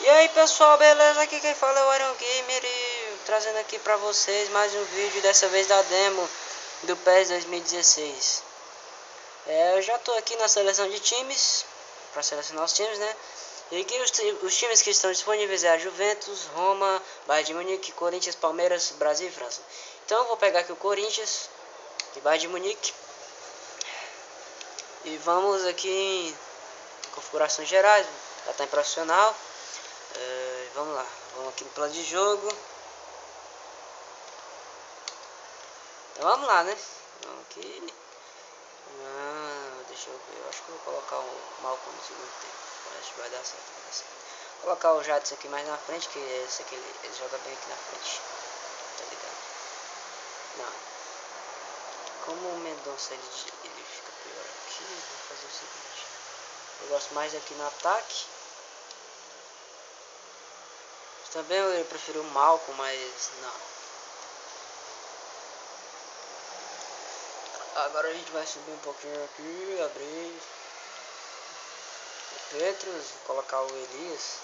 E aí pessoal, beleza? Aqui quem fala é o Iron Gamer e trazendo aqui pra vocês mais um vídeo, dessa vez da demo do PES 2016. Eu já tô aqui na seleção de times, pra selecionar os times, né? E aqui os times que estão disponíveis é a Juventus, Roma, Bayern de Munique, Corinthians, Palmeiras, Brasil e França. Então eu vou pegar aqui o Corinthians e Bayern de Munique. E vamos aqui em configurações gerais, já tá em profissional. Vamos lá, vamos aqui no plano de jogo. Então vamos lá, né? Vamos aqui. Deixa eu ver, eu acho que eu vou colocar o Malcolm no segundo tempo. Acho que vai dar certo, vai dar certo. Vou colocar o Jadson aqui mais na frente, que esse aqui ele joga bem aqui na frente. Tá ligado? Não. Como o Mendonça ele fica pior aqui, eu vou fazer o seguinte. Eu gosto mais aqui no ataque. Também eu prefiro o Malcolm, mas não. Agora a gente vai subir um pouquinho aqui, abrir o Petrus, colocar o Elias.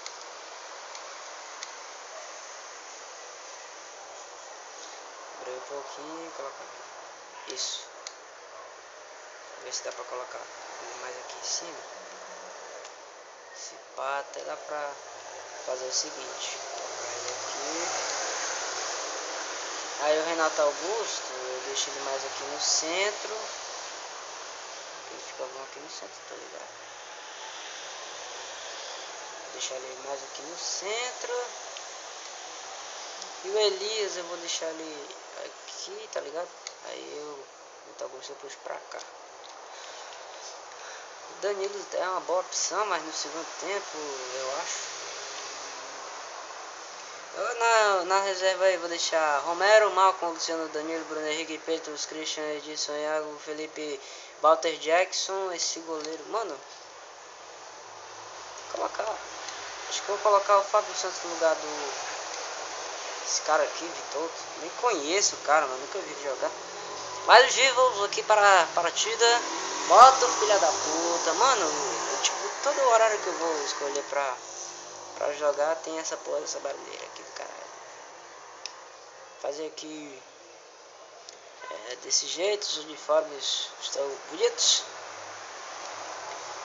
Abrir um pouquinho e colocar aqui. Isso. Ver se dá pra colocar ele mais aqui em cima. Se pá, até dá pra fazer o seguinte. Colocar ele aqui. Aí o Renato Augusto, eu deixo ele mais aqui no centro. Ele fica bom aqui no centro, tá ligado? Vou deixar ele mais aqui no centro. E o Elias eu vou deixar ele aqui, tá ligado? Aí o Renato Augusto eu puxo pra cá. O Danilo é uma boa opção, mas no segundo tempo eu acho. Na reserva aí vou deixar Romero, Malcolm, Luciano, Danilo, Bruno Henrique, Petros, Christian, Edson, Iago, Felipe, Walter Jackson, esse goleiro, mano. Vou colocar. Acho que vou colocar o Fábio Santos no lugar do. Esse cara aqui, Vitor. Nem conheço o cara, mano. Nunca vi ele jogar. Mas os vivos aqui para a partida. Bota o filho da puta, mano. Tipo, todo horário que eu vou escolher pra jogar tem essa porra dessa barulheira aqui do caralho. Fazer aqui desse jeito, os uniformes estão bonitos.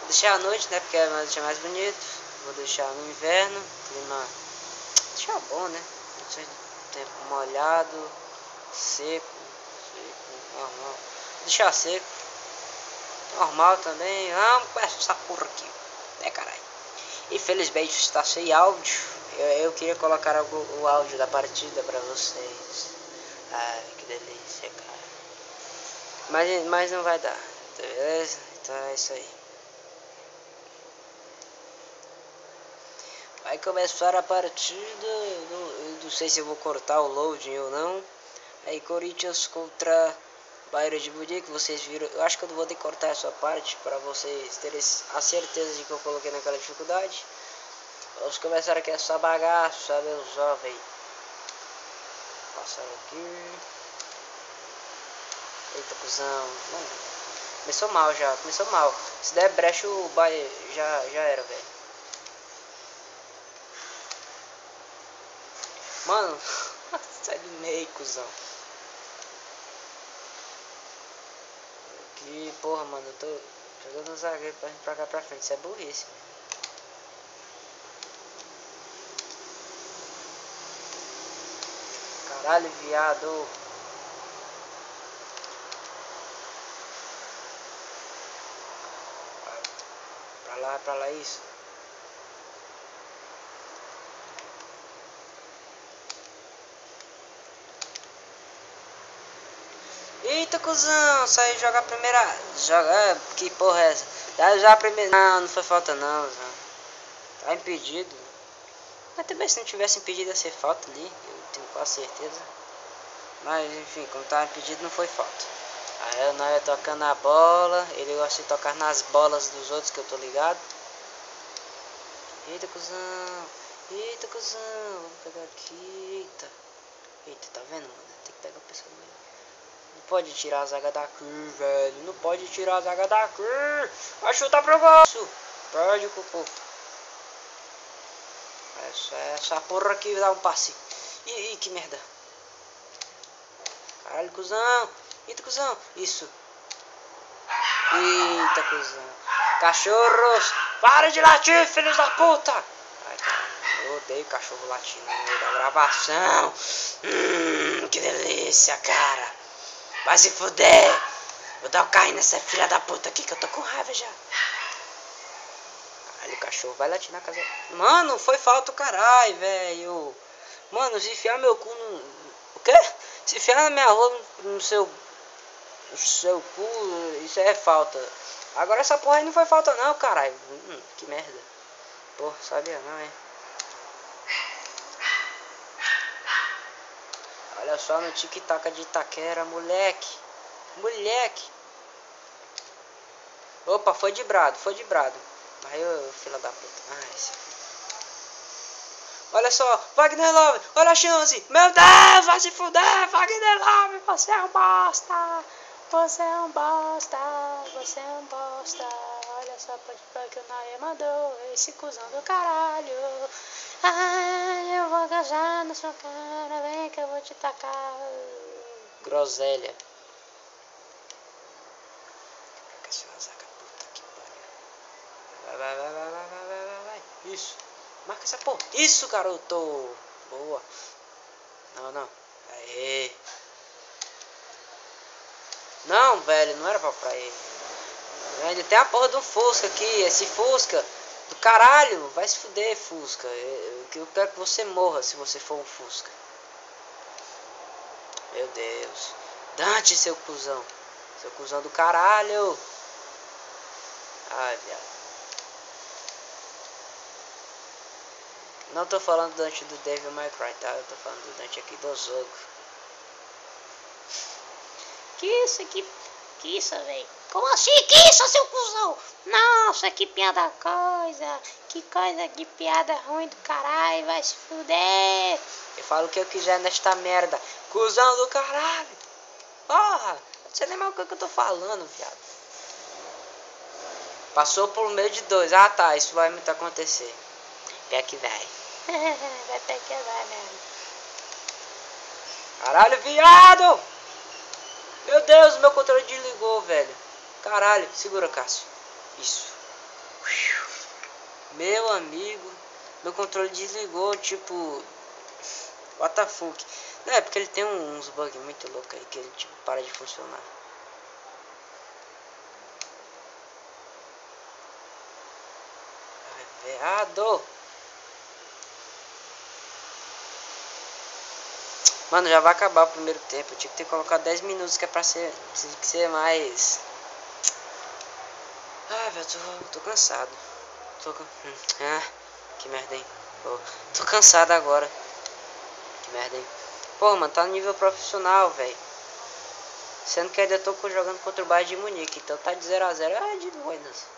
Vou deixar à noite, né, porque é mais bonito. Vou deixar no inverno, clima deixar bom, né, tempo molhado, seco, normal. Vou deixar seco, normal também. Vamos com essa porra aqui, né, caralho. Infelizmente está sem áudio. Eu queria colocar o áudio da partida pra vocês. Ai, que delícia, cara. Mas não vai dar, beleza? Então é isso aí. Vai começar a partida. Eu não sei se eu vou cortar o loading ou não. Aí Corinthians contra Bayern de Munique, vocês viram. Eu acho que eu não vou ter que cortar essa parte para vocês terem a certeza de que eu coloquei naquela dificuldade. Vamos começar aqui essa bagaça, meu jovem. Passar aqui. Eita, cuzão. Mano, começou mal já, começou mal. Se der brecha o Bayern já era, velho. Mano, sai do meio, cuzão. Que porra, mano, eu tô jogando um zagueiro pra cá pra frente, isso é burrice. Caralho, viado. Pra lá, isso. Eita, cuzão, saiu jogar a primeira. Joga, que porra é essa? Deve usar a primeira. Não foi falta não, Zão. Tá impedido. Mas também se não tivesse impedido ia ser falta ali, eu tenho quase certeza. Mas enfim, como tava impedido não foi falta. Aí o Noia tocando a bola, ele gosta de tocar nas bolas dos outros que eu tô ligado. Eita, cuzão. Eita, cuzão. Vamos pegar aqui. Eita, tá vendo, mano? Tem que pegar o pessoal do meio. Não pode tirar a zaga daqui, velho. Não pode tirar a zaga daqui. Vai chutar pro gol. Perde o cocô. Essa porra aqui dá um passe. Ih, que merda. Caralho, cuzão. Eita, cuzão. Isso. Eita, cuzão. Cachorros. Para de latir, filhos da puta. Ai, caralho. Eu odeio cachorro latindo no meio da gravação. Que delícia, cara. Vai se fuder. Vou dar o carro nessa filha da puta aqui que eu tô com raiva já. Caralho, o cachorro vai latir na casa. Mano, foi falta o caralho, velho. Mano, se enfiar meu cu no... O quê? Se enfiar na minha rola no seu cu, isso é falta. Agora essa porra aí não foi falta não, caralho. Que merda. Porra, sabia não, hein? Olha só no tic-tac de Itaquera, moleque. Moleque. Opa, foi de brado. Aí eu, filha da puta. Ai, esse... Olha só, Wagner Love, olha a chance. Meu Deus, vai se fuder, Wagner Love, você é um bosta. Você é um bosta, você é um bosta. Olha só, pode falar que o Naia mandou. Esse cuzão do caralho. Ai, eu vou gajar na sua cara. Vem que eu vou te tacar. Groselha. Puta que pariu. Vai. Isso. Marca essa porra. Isso, garoto. Boa. Não. Aê. Não, velho. Não era pra ele. Ainda tem a porra do Fusca aqui. Esse Fusca do caralho. Vai se fuder, Fusca. Eu quero que você morra se você for um Fusca. Meu Deus. Dante, seu cuzão. Seu cuzão do caralho. Ai, viado. Não tô falando do Dante do Devil May Cry, tá? Eu tô falando do Dante aqui do jogo. Que isso, velho? Como assim? Que isso, seu cuzão? Nossa, que piada coisa. Que coisa de piada ruim do caralho. Vai se fuder. Eu falo o que eu quiser nesta merda. Cuzão do caralho. Porra, não sei nem mais o que eu tô falando, viado. Passou por meio de dois. Ah, tá, isso vai muito acontecer. Pé que vai. Vai pé que vai mesmo. Caralho, viado! Meu Deus, meu controle desligou, velho. Caralho, segura, Cássio. Isso. Meu amigo, meu controle desligou, tipo... What the fuck? Não, é porque ele tem uns bugs muito loucos aí que ele tipo para de funcionar. Ai, veado! Mano, já vai acabar o primeiro tempo. Eu tinha que ter colocado 10 minutos que é pra ser mais... Ah, velho, tô cansado. Que merda, hein? Tô cansado agora. Que merda, hein? Pô, mano, tá no nível profissional, velho. Sendo que ainda tô jogando contra o Bayern de Munique. Então tá de 0 a 0. É de buenas.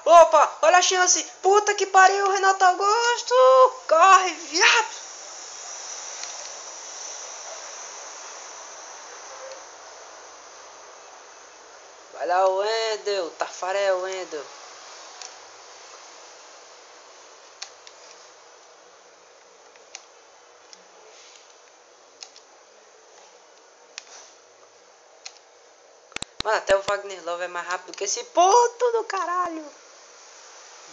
Opa, olha a chance. Puta que pariu, Renato Augusto. Corre, viado. Vai lá o Wendel, Tafarel Wendel. Mano, até o Wagner Love é mais rápido que esse puto do caralho.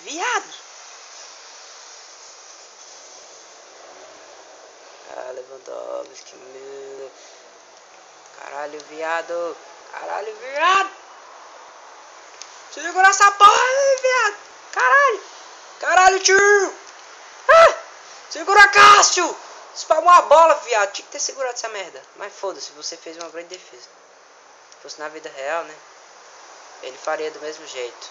Viado. Ah, Lewandowski, meu. Caralho, viado. Caralho, viado. Segura essa porra aí, viado. Caralho, tio. Segura, Cássio. Espalmou a bola, viado. Tinha que ter segurado essa merda. Mas foda-se, você fez uma grande defesa. Se fosse na vida real, né? Ele faria do mesmo jeito.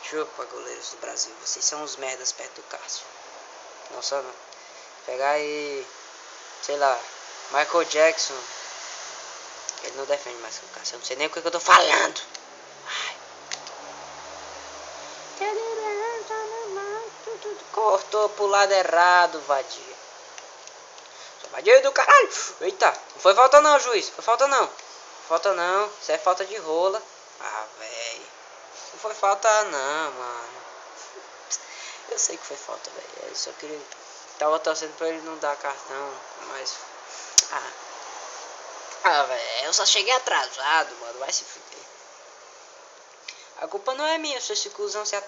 Chupa, goleiros do Brasil. Vocês são uns merdas perto do Cássio. Não só não. Pegar aí, sei lá, Michael Jackson. Ele não defende mais que o Cássio. Eu não sei nem o que eu tô falando. Ai. Cortou pro lado errado, vadia. Sou vadia do caralho. Eita, não foi falta não, juiz. Foi falta não. Falta não. Isso é falta de rola. Ah, velho. Não foi falta não, mano. Eu sei que foi falta, velho. Eu só queria... Tava torcendo pra ele não dar cartão, mas... velho. Eu só cheguei atrasado, mano. Vai se fuder. A culpa não é minha, se esse cuzão se... A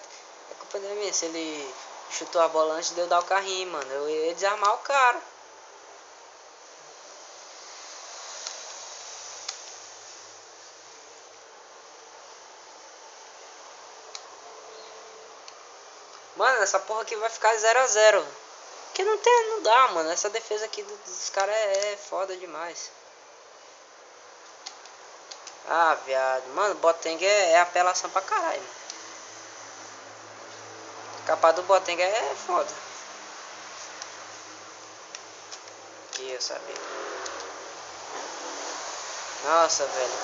culpa não é minha, se ele chutou a bola antes de eu dar o carrinho, mano. Eu ia desarmar o cara. Mano, essa porra aqui vai ficar 0 a 0. Porque não dá, mano. Essa defesa aqui dos caras é foda demais. Ah, viado. Mano, Botenga é apelação pra caralho, mano. A capa do Botenga é foda. Que eu sabia. Nossa, velho.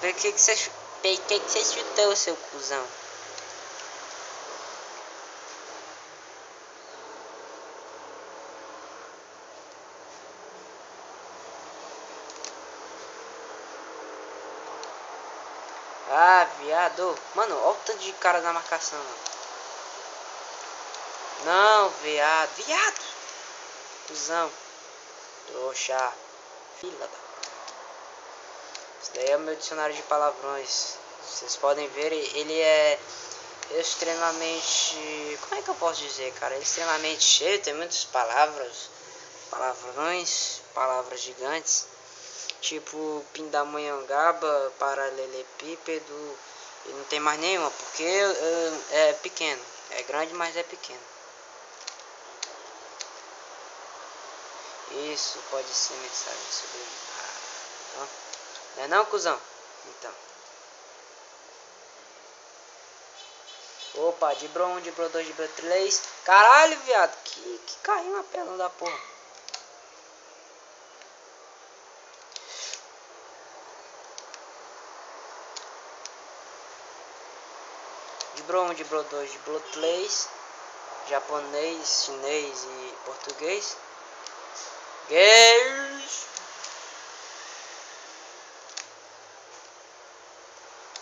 Por que você chutou, seu cuzão? Ah, viado. Mano, olha o tanto de cara na marcação, mano. Não, viado. Viado. Cuzão. Trouxa. Fila da... Isso daí é o meu dicionário de palavrões. Vocês podem ver, ele é extremamente... Como é que eu posso dizer, cara? Ele é extremamente cheio, tem muitas palavras. Palavrões, palavras gigantes. Tipo pindamonhangaba, paralelepípedo. E não tem mais nenhuma, porque é pequeno. É grande, mas é pequeno. Isso pode ser mensagem sobre... não é não, cuzão? Então. Opa, Dibro 1, Dibro 2, Dibro 3. Caralho, viado. Que carrinho apelão da porra. Dibro 1, Dibro 2, Dibro 3. Japonês, chinês e português. Gays.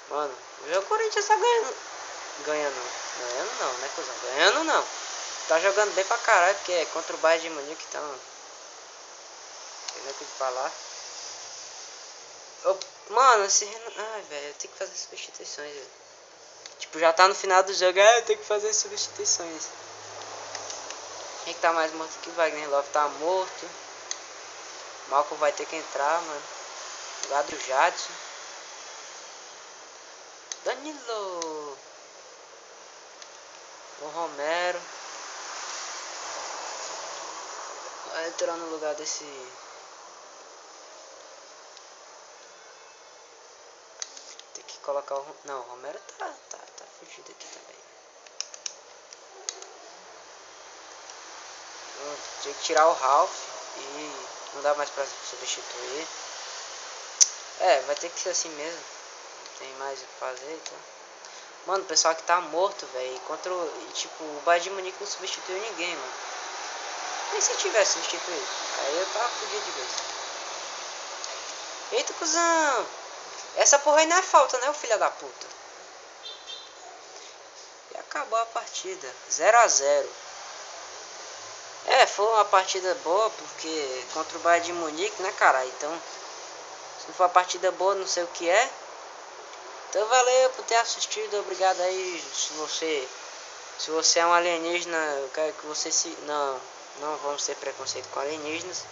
Mano, o Corinthians tá ganhando. Ganhando não, né, cuzão? Ganhando não. Tá jogando bem pra caralho, porque é contra o Bayern de Munique, então... Tem nem o que falar. Mano, esse Renan... Ai, velho, eu tenho que fazer substituições, velho. Tipo, já tá no final do jogo, eu tenho que fazer substituições. Quem que tá mais morto que Wagner Love tá morto. Malcolm vai ter que entrar, mano. Do lado do Jadson. Danilo. O Romero. Vai entrar no lugar desse... Tem que colocar o... Não, o Romero tá fugido aqui também. Tem que tirar o Ralph e não dá mais pra substituir. É, vai ter que ser assim mesmo. Não tem mais o que fazer, então. Mano, o pessoal que tá morto, velho. Contra o... Tipo, o Bayern de Munique não substituiu ninguém, mano. Nem se tivesse substituído. Aí eu tava fudido de vez. Eita, cuzão! Essa porra aí não é falta, né, o filho da puta? E acabou a partida. 0 a 0. É, foi uma partida boa, porque contra o Bayern de Munique, né, cara? Então, se não for uma partida boa, não sei o que é. Então, valeu por ter assistido. Obrigado aí. Se você é um alienígena, eu quero que você se... Não vamos ter preconceito com alienígenas.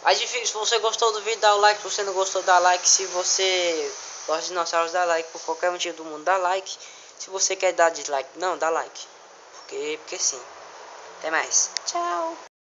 Mas enfim, se você gostou do vídeo, dá o like. Se você não gostou, dá like. Se você gosta de dinossauros, dá like. Por qualquer motivo do mundo, dá like. Se você quer dar dislike, não, dá like. Porque sim. Até mais. Tchau.